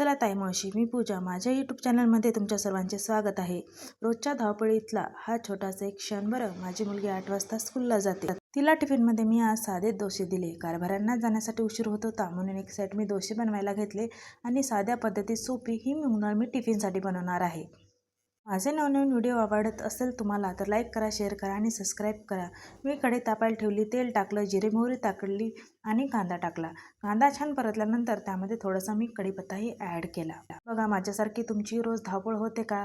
चला ताई मावशी, मी पूजा. माझ्या यूट्यूब चॅनलमध्ये तुमच्या सर्वांचे स्वागत आहे. रोजच्या धावपळीतला हा छोटासा एक क्षण. बरं, माझी मुलगी 8 वाजता स्कूलला जाते. तिला टिफिनमध्ये मी आज साधे डोसे दिले. कारभाऱ्यांना जाण्यासाठी उशीर होत होता म्हणून एक साईड मी डोसे बनवायला घेतले आणि साध्या पद्धतीत सोपी ही मूग डाळ मी टिफिनसाठी बनवणार आहे. माझे नवनवीन व्हिडिओ आवडत असेल तुम्हाला तर लाईक करा, शेअर करा आणि सबस्क्राईब करा. मी कढई तापायला ठेवली, तेल टाकलं, जिरे मोहरी टाकली आणि कांदा टाकला. कांदा छान परतल्यानंतर त्यामध्ये थोडासा मी कढीपत्ताही ॲड केला. बघा, माझ्यासारखी तुमची रोज धावपळ होते का?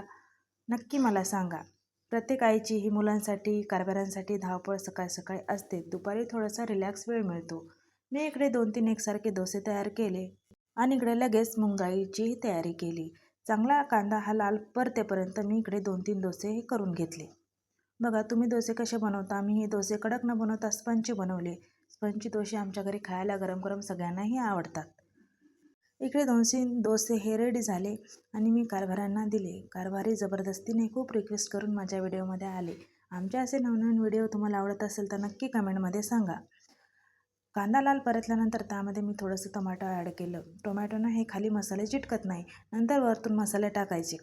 नक्की मला सांगा. प्रत्येक आईची ही मुलांसाठी, कारभाऱ्यांसाठी धावपळ सकाळ सकाळी असते. दुपारी थोडासा रिलॅक्स वेळ मिळतो. मी इकडे 2-3 एकसारखे डोसे तयार केले आणि इकडे लगेच मूग डाळीचीही तयारी केली. चांगला कांदा हा लाल परतेपर्यंत मी इकडे 2-3 डोसे हे करून घेतले. बघा, तुम्ही डोसे कसे बनवता? मी हे डोसे कडक न बनवता स्पंची बनवले. स्पंची डोसे आमच्या घरी खायला गरम गरम सगळ्यांनाही आवडतात. इकडे 2-3 डोसे हे रेडी झाले आणि मी कारभाऱ्यांना दिले. कारभारी जबरदस्तीने खूप रिक्वेस्ट करून माझ्या व्हिडिओमध्ये आले. आमचे असे नवनवीन व्हिडिओ तुम्हाला आवडत असेल तर नक्की कमेंटमध्ये सांगा. कांदा लाल परतल्यानंतर त्यामध्ये मी थोडंसं टोमॅटो ॲड केलं. टोमॅटोनं हे खाली मसाले चिटकत नाही. नंतर वरतून मसाले टाकायचे.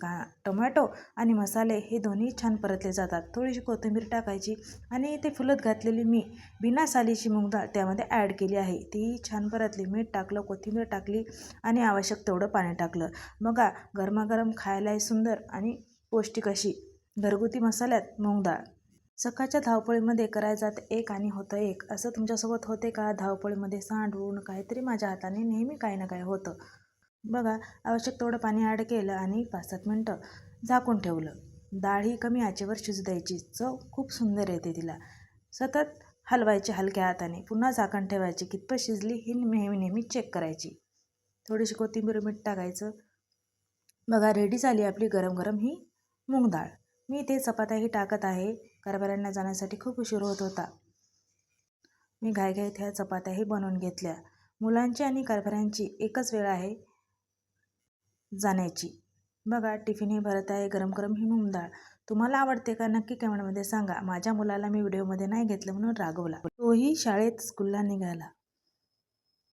टोमॅटो आणि मसाले हे दोन्ही छान परतले जातात. थोडीशी कोथिंबीर टाकायची आणि ते फुलत घातलेली मी बिना सालीची मूग डाळ त्यामध्ये ॲड केली आहे. तीही छान परतली. मीठ टाकलं, कोथिंबीर टाकली आणि आवश्यक तेवढं पाणी टाकलं. बघा, गरमागरम खायलाही सुंदर आणि पौष्टिक अशी घरगुती मसाल्यात मूग डाळ. सकाळच्या धावपळीमध्ये करायचं एक आणि होतं एक. असं तुमच्यासोबत होते का? धावपळीमध्ये सांडून काहीतरी माझ्या हाताने नेहमी काही ना काही होतं. बघा, आवश्यक तेवढं पाणी ॲड केलं आणि 5-7 मिनटं झाकून ठेवलं. डाळ ही कमी आचेवर शिजू द्यायची. चव खूप सुंदर येते तिला. सतत हलवायची हलक्या हाताने. पुन्हा झाकण ठेवायची. कितपत शिजली ही नेहमी चेक करायची. थोडीशी कोथिंबीर, मीठ टाकायचं. बघा, रेडी झाली आपली गरम गरम ही मूग डाळ. मी इथे चपात्याही टाकत आहे. कारभाऱ्यांना जाण्यासाठी खूप उशीर होत होता. मी घाईघाईत ह्या चपात्याही बनवून घेतल्या. मुलांची आणि कारभाऱ्यांची एकच वेळ आहे जाण्याची. बघा, टिफिनही भरत आहे गरम गरम ही मूग डाळ. तुम्हाला आवडते का? नक्की कमेंटमध्ये सांगा. माझ्या मुलाला मी व्हिडिओमध्ये नाही घेतलं म्हणून रागवला. तोही शाळेत स्कूलला निघाला.